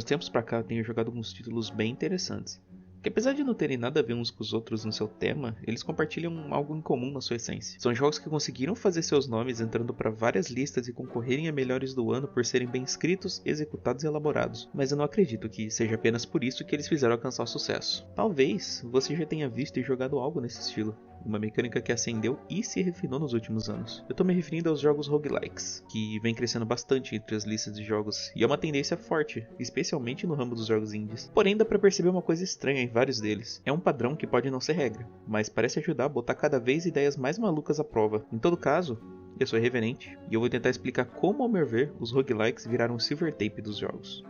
tempos pra cá tenho jogado alguns títulos bem interessantes, que apesar de não terem nada a ver uns com os outros no seu tema, eles compartilham algo em comum na sua essência. São jogos que conseguiram fazer seus nomes entrando para várias listas e concorrerem a melhores do ano por serem bem escritos, executados e elaborados, mas eu não acredito que seja apenas por isso que eles fizeram alcançar o sucesso. Talvez você já tenha visto e jogado algo nesse estilo, uma mecânica que ascendeu e se refinou nos últimos anos. Eu tô me referindo aos jogos roguelikes, que vem crescendo bastante entre as listas de jogos, e é uma tendência forte, especialmente no ramo dos jogos indies. Porém, dá pra perceber uma coisa estranha em vários deles. É um padrão que pode não ser regra, mas parece ajudar a botar cada vez ideias mais malucas à prova. Em todo caso, eu sou irreverente, e eu vou tentar explicar como, ao meu ver, os roguelikes viraram o silver tape dos jogos.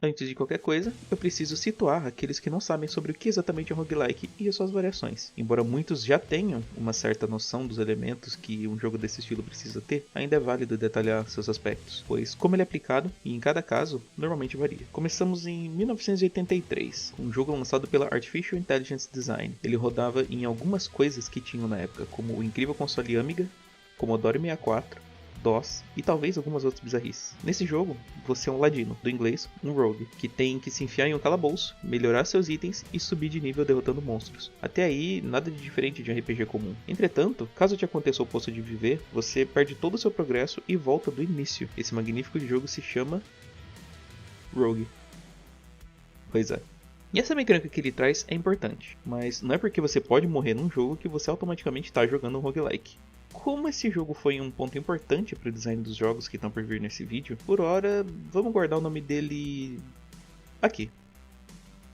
Antes de qualquer coisa, eu preciso situar aqueles que não sabem sobre o que exatamente é um roguelike e as suas variações. Embora muitos já tenham uma certa noção dos elementos que um jogo desse estilo precisa ter, ainda é válido detalhar seus aspectos, pois como ele é aplicado, e em cada caso, normalmente varia. Começamos em 1983, um jogo lançado pela Artificial Intelligence Design. Ele rodava em algumas coisas que tinham na época, como o incrível console Amiga, Commodore 64, DOS e talvez algumas outras bizarrices. Nesse jogo, você é um ladino, do inglês, um rogue, que tem que se enfiar em um calabouço, melhorar seus itens e subir de nível derrotando monstros. Até aí, nada de diferente de um RPG comum. Entretanto, caso te aconteça o oposto de viver, você perde todo o seu progresso e volta do início. Esse magnífico jogo se chama Rogue. Pois é. E essa mecânica que ele traz é importante, mas não é porque você pode morrer num jogo que você automaticamente está jogando um roguelike. Como esse jogo foi um ponto importante para o design dos jogos que estão por vir nesse vídeo, por hora, vamos guardar o nome dele aqui.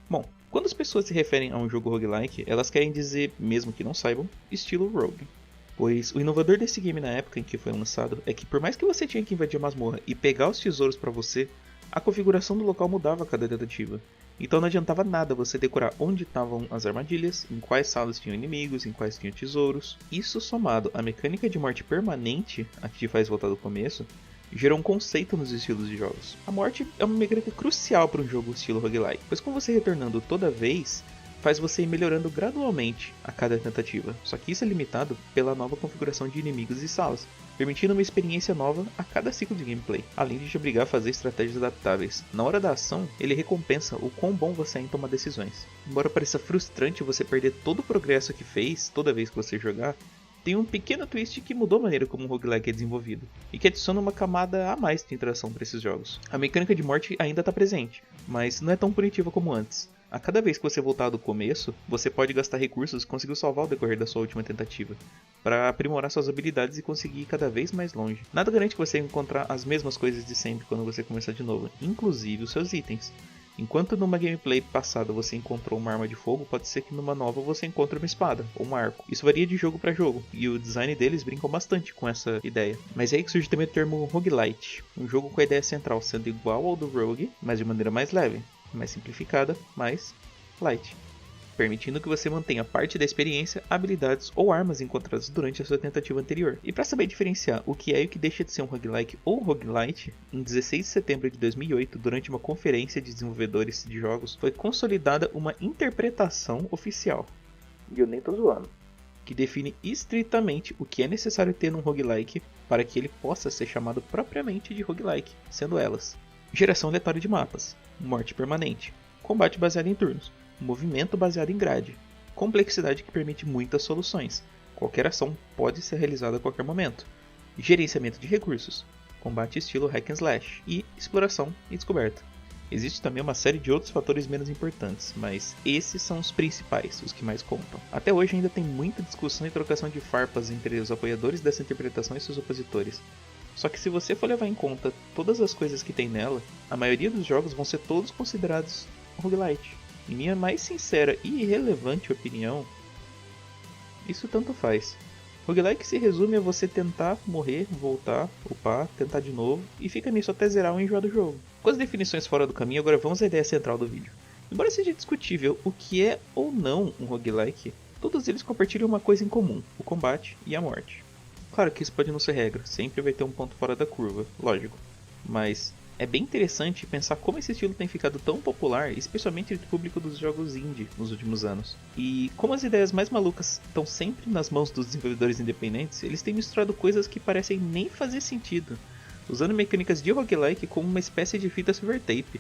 Bom, quando as pessoas se referem a um jogo roguelike, elas querem dizer, mesmo que não saibam, estilo rogue. Pois o inovador desse game na época em que foi lançado é que por mais que você tinha que invadir a masmorra e pegar os tesouros para você, a configuração do local mudava a cada tentativa. Então não adiantava nada você decorar onde estavam as armadilhas, em quais salas tinham inimigos, em quais tinham tesouros. Isso somado à mecânica de morte permanente, a que te faz voltar do começo, gerou um conceito nos estilos de jogos. A morte é uma mecânica crucial para um jogo estilo roguelike, pois com você retornando toda vez, faz você ir melhorando gradualmente a cada tentativa, só que isso é limitado pela nova configuração de inimigos e salas, permitindo uma experiência nova a cada ciclo de gameplay, além de te obrigar a fazer estratégias adaptáveis. Na hora da ação, ele recompensa o quão bom você é em tomar decisões. Embora pareça frustrante você perder todo o progresso que fez toda vez que você jogar, tem um pequeno twist que mudou a maneira como o roguelike é desenvolvido, e que adiciona uma camada a mais de interação para esses jogos. A mecânica de morte ainda está presente, mas não é tão punitiva como antes. A cada vez que você voltar do começo, você pode gastar recursos e conseguir salvar o decorrer da sua última tentativa, para aprimorar suas habilidades e conseguir ir cada vez mais longe. Nada garante que você vai encontrar as mesmas coisas de sempre quando você começar de novo, inclusive os seus itens. Enquanto numa gameplay passada você encontrou uma arma de fogo, pode ser que numa nova você encontre uma espada ou um arco. Isso varia de jogo para jogo, e o design deles brincam bastante com essa ideia. Mas é aí que surge também o termo roguelite, um jogo com a ideia central sendo igual ao do rogue, mas de maneira mais leve, mais simplificada, mais light, permitindo que você mantenha parte da experiência, habilidades ou armas encontradas durante a sua tentativa anterior. E para saber diferenciar o que é e o que deixa de ser um roguelike ou roguelite, em 16 de setembro de 2008, durante uma conferência de desenvolvedores de jogos, foi consolidada uma interpretação oficial, e eu nem tô zoando, que define estritamente o que é necessário ter num roguelike para que ele possa ser chamado propriamente de roguelike, sendo elas: geração aleatória de mapas, morte permanente, combate baseado em turnos, movimento baseado em grade, complexidade que permite muitas soluções, qualquer ação pode ser realizada a qualquer momento, gerenciamento de recursos, combate estilo hack and slash e exploração e descoberta. Existe também uma série de outros fatores menos importantes, mas esses são os principais, os que mais contam. Até hoje ainda tem muita discussão e trocação de farpas entre os apoiadores dessa interpretação e seus opositores. Só que se você for levar em conta todas as coisas que tem nela, a maioria dos jogos vão ser todos considerados roguelite. Em minha mais sincera e irrelevante opinião, isso tanto faz. Roguelike se resume a você tentar morrer, voltar, upar, tentar de novo, e fica nisso até zerar ou enjoar do jogo. Com as definições fora do caminho, agora vamos à ideia central do vídeo. Embora seja discutível o que é ou não um roguelike, todos eles compartilham uma coisa em comum: o combate e a morte. Claro que isso pode não ser regra, sempre vai ter um ponto fora da curva, lógico. Mas é bem interessante pensar como esse estilo tem ficado tão popular, especialmente entre o público dos jogos indie nos últimos anos. E como as ideias mais malucas estão sempre nas mãos dos desenvolvedores independentes, eles têm misturado coisas que parecem nem fazer sentido, usando mecânicas de roguelike como uma espécie de fita silver tape.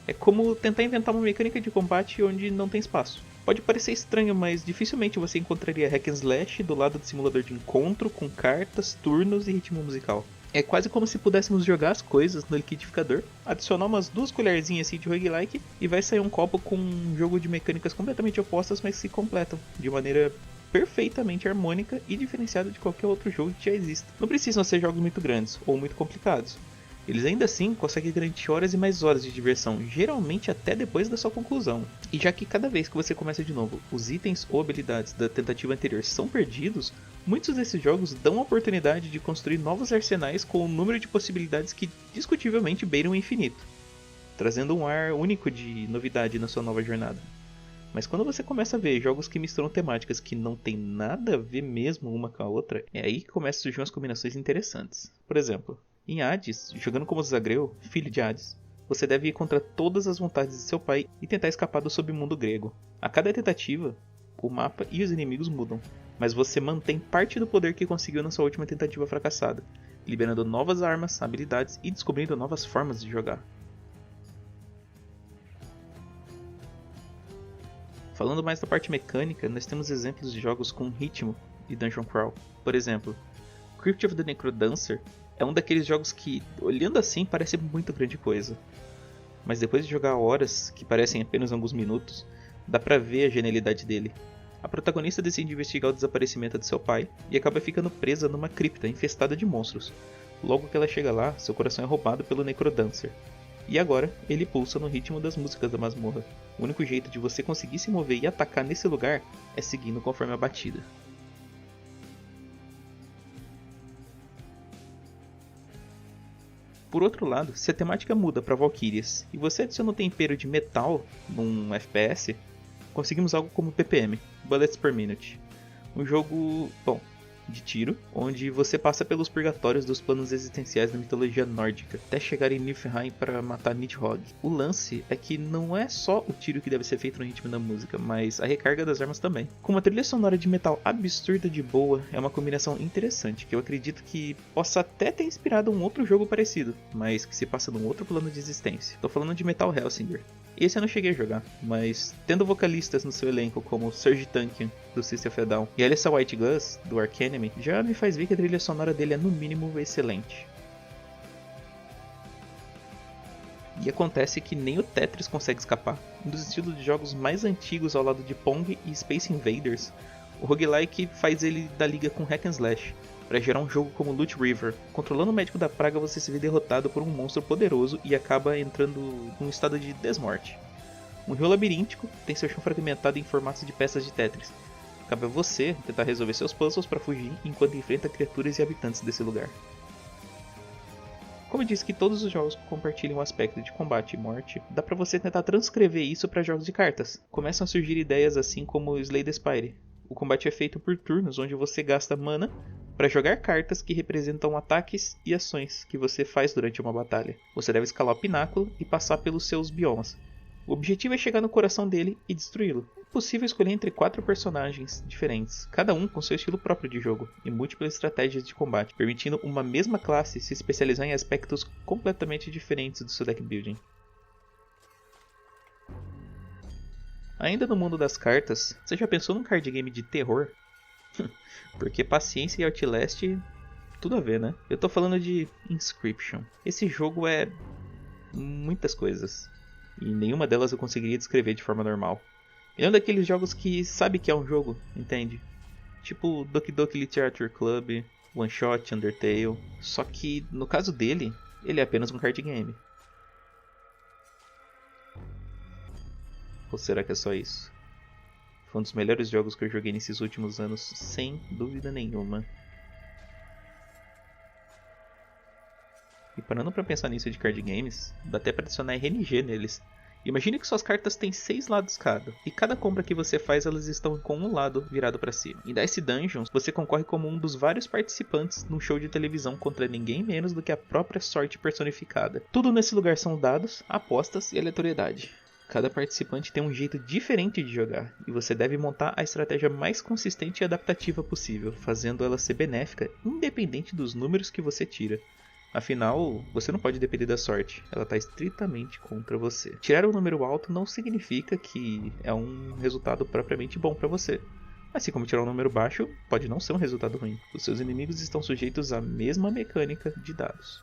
É como tentar inventar uma mecânica de combate onde não tem espaço. Pode parecer estranho, mas dificilmente você encontraria hack and slash do lado do simulador de encontro, com cartas, turnos e ritmo musical. É quase como se pudéssemos jogar as coisas no liquidificador, adicionar umas 2 colherzinhas assim de roguelike e vai sair um copo com um jogo de mecânicas completamente opostas, mas se completam de maneira perfeitamente harmônica e diferenciada de qualquer outro jogo que já exista. Não precisam ser jogos muito grandes ou muito complicados. Eles ainda assim conseguem garantir horas e mais horas de diversão, geralmente até depois da sua conclusão. E já que cada vez que você começa de novo, os itens ou habilidades da tentativa anterior são perdidos, muitos desses jogos dão a oportunidade de construir novos arsenais com um número de possibilidades que discutivelmente beiram o infinito, trazendo um ar único de novidade na sua nova jornada. Mas quando você começa a ver jogos que misturam temáticas que não tem nada a ver mesmo uma com a outra, é aí que começam a surgir umas combinações interessantes. Por exemplo, em Hades, jogando como Zagreu, filho de Hades, você deve ir contra todas as vontades de seu pai e tentar escapar do submundo grego. A cada tentativa, o mapa e os inimigos mudam, mas você mantém parte do poder que conseguiu na sua última tentativa fracassada, liberando novas armas, habilidades e descobrindo novas formas de jogar. Falando mais da parte mecânica, nós temos exemplos de jogos com ritmo e dungeon crawl. Por exemplo, Crypt of the Necrodancer é um daqueles jogos que, olhando assim, parece muito grande coisa. Mas depois de jogar horas, que parecem apenas alguns minutos, dá pra ver a genialidade dele. A protagonista decide investigar o desaparecimento de seu pai e acaba ficando presa numa cripta infestada de monstros. Logo que ela chega lá, seu coração é roubado pelo Necrodancer. E agora, ele pulsa no ritmo das músicas da masmorra. O único jeito de você conseguir se mover e atacar nesse lugar é seguindo conforme a batida. Por outro lado, se a temática muda para Valkyrias e você adiciona um tempero de metal num FPS, conseguimos algo como PPM, Bullets per Minute. Um jogo, de tiro, onde você passa pelos purgatórios dos planos existenciais da mitologia nórdica, até chegar em Niflheim para matar Nidhogg. O lance é que não é só o tiro que deve ser feito no ritmo da música, mas a recarga das armas também. Com uma trilha sonora de metal absurda de boa, é uma combinação interessante, que eu acredito que possa até ter inspirado um outro jogo parecido, mas que se passa num outro plano de existência. Tô falando de Metal Hellsinger. Esse eu não cheguei a jogar, mas tendo vocalistas no seu elenco como Serj Tankian, do System of a Down, e Alyssa White Gus, do Ark Enemy, já me faz ver que a trilha sonora dele é no mínimo excelente. E acontece que nem o Tetris consegue escapar. Um dos estilos de jogos mais antigos ao lado de Pong e Space Invaders, o roguelike faz ele da liga com hack and slash, para gerar um jogo como Loot River. Controlando o médico da praga, você se vê derrotado por um monstro poderoso e acaba entrando num estado de desmorte. Um rio labiríntico tem seu chão fragmentado em formatos de peças de Tetris. Cabe a você tentar resolver seus puzzles para fugir enquanto enfrenta criaturas e habitantes desse lugar. Como eu disse que todos os jogos compartilham um aspecto de combate e morte, dá pra você tentar transcrever isso para jogos de cartas. Começam a surgir ideias assim como Slay the Spire. O combate é feito por turnos, onde você gasta mana para jogar cartas que representam ataques e ações que você faz durante uma batalha. Você deve escalar o pináculo e passar pelos seus biomas. O objetivo é chegar no coração dele e destruí-lo. É possível escolher entre 4 personagens diferentes, cada um com seu estilo próprio de jogo, e múltiplas estratégias de combate, permitindo uma mesma classe se especializar em aspectos completamente diferentes do seu deck building. Ainda no mundo das cartas, você já pensou num card game de terror? Porque Paciência e Outlast, tudo a ver, né? Eu tô falando de Inscription. Esse jogo é muitas coisas, e nenhuma delas eu conseguiria descrever de forma normal. Ele é um daqueles jogos que sabe que é um jogo, entende? Tipo Doki Doki Literature Club, One Shot, Undertale. Só que, no caso dele, ele é apenas um card game. Ou será que é só isso? Foi um dos melhores jogos que eu joguei nesses últimos anos, sem dúvida nenhuma. E parando pra pensar nisso de card games, dá até pra adicionar RNG neles. Imagine que suas cartas têm 6 lados cada, e cada compra que você faz elas estão com um lado virado para cima. Em Dice Dungeons, você concorre como um dos vários participantes num show de televisão contra ninguém menos do que a própria sorte personificada. Tudo nesse lugar são dados, apostas e aleatoriedade. Cada participante tem um jeito diferente de jogar, e você deve montar a estratégia mais consistente e adaptativa possível, fazendo ela ser benéfica independente dos números que você tira. Afinal, você não pode depender da sorte, ela está estritamente contra você. Tirar um número alto não significa que é um resultado propriamente bom para você. Assim como tirar um número baixo, pode não ser um resultado ruim. Os seus inimigos estão sujeitos à mesma mecânica de dados.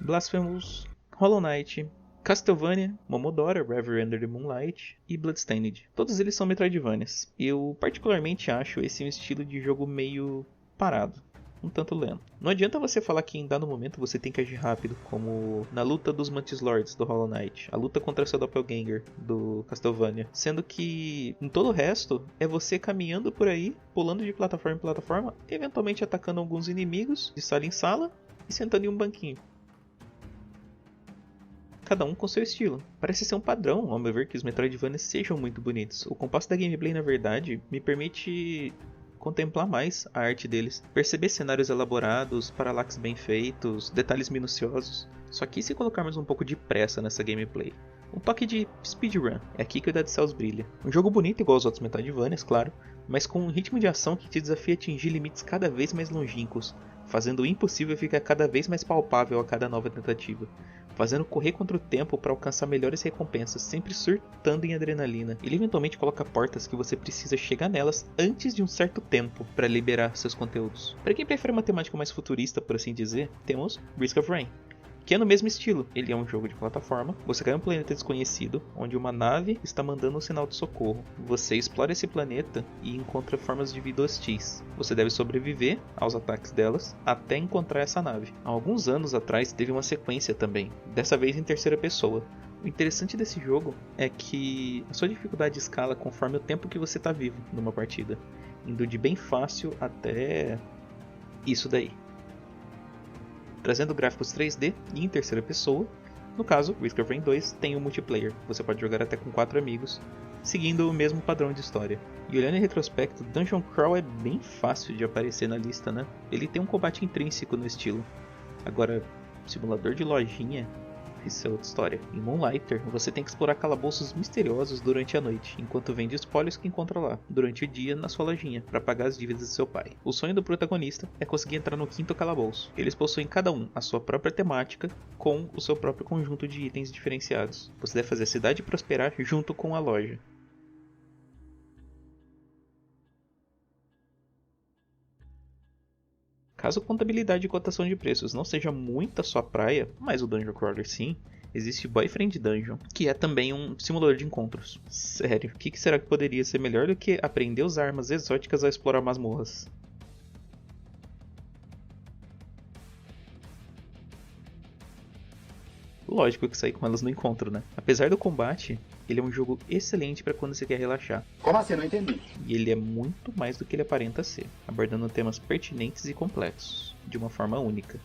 Blasphemous, Hollow Knight, Castlevania, Momodora, Reverie Under the Moonlight e Bloodstained. Todos eles são Metroidvanias. Eu particularmente acho esse um estilo de jogo meio parado. Um tanto lento. Não adianta você falar que em dado momento você tem que agir rápido, como na luta dos Mantis Lords do Hollow Knight, a luta contra seu Doppelganger do Castlevania, sendo que em todo o resto é você caminhando por aí, pulando de plataforma em plataforma, eventualmente atacando alguns inimigos de sala em sala e sentando em um banquinho. Cada um com seu estilo. Parece ser um padrão, ao meu ver, que os Metroidvanias sejam muito bonitos. O compasso da gameplay, na verdade, me permite contemplar mais a arte deles, perceber cenários elaborados, paralax bem feitos, detalhes minuciosos. Só que se colocarmos um pouco de pressa nessa gameplay, um toque de speedrun, é aqui que o Dead Cells brilha. Um jogo bonito igual aos outros Metroidvanias, claro, mas com um ritmo de ação que te desafia a atingir limites cada vez mais longínquos, fazendo o impossível ficar cada vez mais palpável a cada nova tentativa, fazendo correr contra o tempo para alcançar melhores recompensas, sempre surtando em adrenalina. Ele eventualmente coloca portas que você precisa chegar nelas antes de um certo tempo para liberar seus conteúdos. Para quem prefere uma temática mais futurista, por assim dizer, temos Risk of Rain, que é no mesmo estilo. Ele é um jogo de plataforma, você cai em um planeta desconhecido, onde uma nave está mandando um sinal de socorro. Você explora esse planeta e encontra formas de vida hostis. Você deve sobreviver aos ataques delas até encontrar essa nave. Há alguns anos atrás teve uma sequência também, dessa vez em terceira pessoa. O interessante desse jogo é que a sua dificuldade escala conforme o tempo que você está vivo numa partida, indo de bem fácil até isso daí, trazendo gráficos 3D e em terceira pessoa. No caso, Risk of Rain 2 tem um multiplayer, você pode jogar até com 4 amigos, seguindo o mesmo padrão de história. E olhando em retrospecto, Dungeon Crawl é bem fácil de aparecer na lista, né? Ele tem um combate intrínseco no estilo. Agora, simulador de lojinha, isso é outra história. Em Moonlighter, você tem que explorar calabouços misteriosos durante a noite, enquanto vende espólios que encontra lá, durante o dia na sua lojinha, para pagar as dívidas de seu pai. O sonho do protagonista é conseguir entrar no 5º calabouço. Eles possuem cada um a sua própria temática, com o seu próprio conjunto de itens diferenciados. Você deve fazer a cidade prosperar junto com a loja. Caso contabilidade e cotação de preços não seja muito a sua praia, mas o Dungeon Crawler sim, existe Boyfriend Dungeon, que é também um simulador de encontros. Sério, o que será que poderia ser melhor do que aprender a usar armas exóticas ao explorar masmorras? Lógico que sair com elas no encontro, né? Apesar do combate, ele é um jogo excelente para quando você quer relaxar. Como assim? Não entendi. E ele é muito mais do que ele aparenta ser, abordando temas pertinentes e complexos, de uma forma única.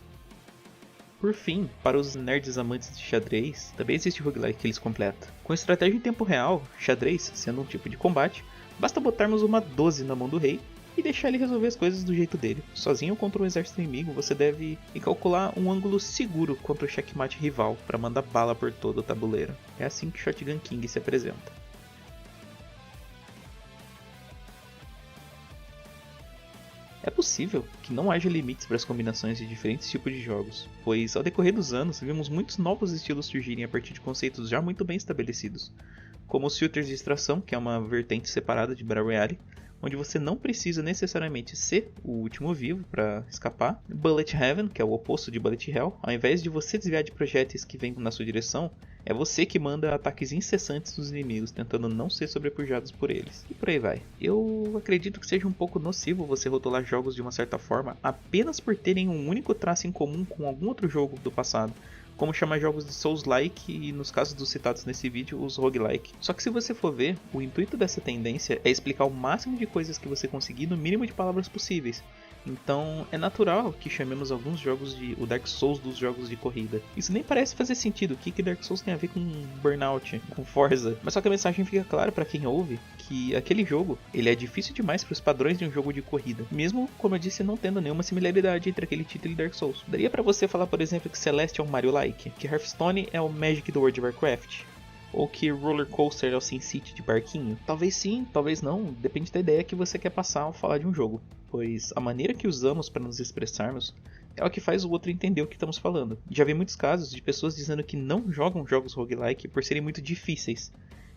Por fim, para os nerds amantes de xadrez, também existe o roguelike que eles completam. Com estratégia em tempo real, xadrez sendo um tipo de combate, basta botarmos uma 12 na mão do rei e deixar ele resolver as coisas do jeito dele. Sozinho contra um exército inimigo, você deve calcular um ângulo seguro contra o checkmate rival para mandar bala por todo o tabuleiro. É assim que Shotgun King se apresenta. É possível que não haja limites para as combinações de diferentes tipos de jogos, pois ao decorrer dos anos vimos muitos novos estilos surgirem a partir de conceitos já muito bem estabelecidos, como os shooters de extração, que é uma vertente separada de Battle Royale, onde você não precisa necessariamente ser o último vivo para escapar. Bullet Heaven, que é o oposto de Bullet Hell, ao invés de você desviar de projéteis que vêm na sua direção, é você que manda ataques incessantes dos inimigos, tentando não ser sobrepujados por eles. E por aí vai. Eu acredito que seja um pouco nocivo você rotular jogos de uma certa forma apenas por terem um único traço em comum com algum outro jogo do passado, como chamar jogos de Souls-like e, nos casos dos citados nesse vídeo, os roguelike. Só que se você for ver, o intuito dessa tendência é explicar o máximo de coisas que você conseguir no mínimo de palavras possíveis, Então é natural que chamemos alguns jogos de o Dark Souls dos jogos de corrida. Isso nem parece fazer sentido. O que Dark Souls tem a ver com Burnout, com Forza? Mas só que a mensagem fica clara para quem ouve que aquele jogo ele é difícil demais para os padrões de um jogo de corrida. Mesmo, como eu disse, não tendo nenhuma similaridade entre aquele título e Dark Souls. Daria para você falar, por exemplo, que Celeste é um Mario-like, que Hearthstone é o Magic do World of Warcraft, ou que Roller Coaster é o SimCity de barquinho? Talvez sim, talvez não, depende da ideia que você quer passar ao falar de um jogo, pois a maneira que usamos para nos expressarmos é o que faz o outro entender o que estamos falando. Já vi muitos casos de pessoas dizendo que não jogam jogos roguelike por serem muito difíceis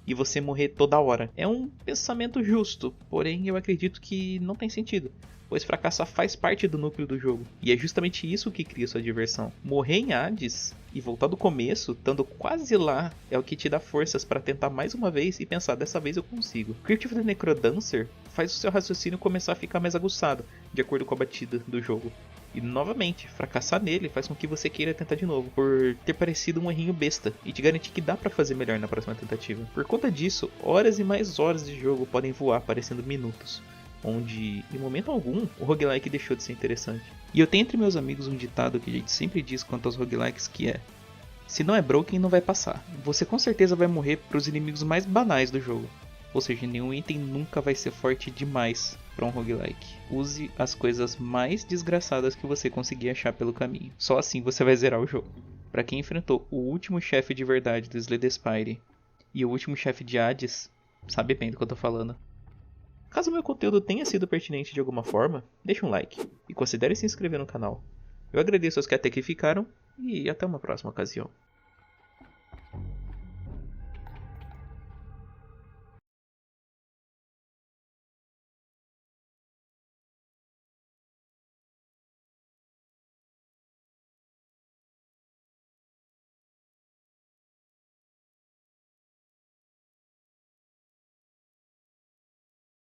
e você morrer toda hora. É um pensamento justo, porém eu acredito que não tem sentido, pois fracassar faz parte do núcleo do jogo, e é justamente isso que cria sua diversão. Morrer em Hades e voltar do começo, estando quase lá, é o que te dá forças para tentar mais uma vez e pensar, dessa vez eu consigo. Crypt of the Necrodancer faz o seu raciocínio começar a ficar mais aguçado, de acordo com a batida do jogo. E novamente, fracassar nele faz com que você queira tentar de novo, por ter parecido um errinho besta, e te garantir que dá pra fazer melhor na próxima tentativa. Por conta disso, horas e mais horas de jogo podem voar parecendo minutos, onde, em momento algum, o roguelike deixou de ser interessante. E eu tenho entre meus amigos um ditado que a gente sempre diz quanto aos roguelikes, que é: se não é broken, não vai passar. Você com certeza vai morrer pros inimigos mais banais do jogo. Ou seja, nenhum item nunca vai ser forte demais para um roguelike. Use as coisas mais desgraçadas que você conseguir achar pelo caminho. Só assim você vai zerar o jogo. Para quem enfrentou o último chefe de verdade do Slay the Spire e o último chefe de Hades, sabe bem do que eu tô falando. Caso o meu conteúdo tenha sido pertinente de alguma forma, deixa um like e considere se inscrever no canal. Eu agradeço aos que até aqui ficaram e até uma próxima ocasião.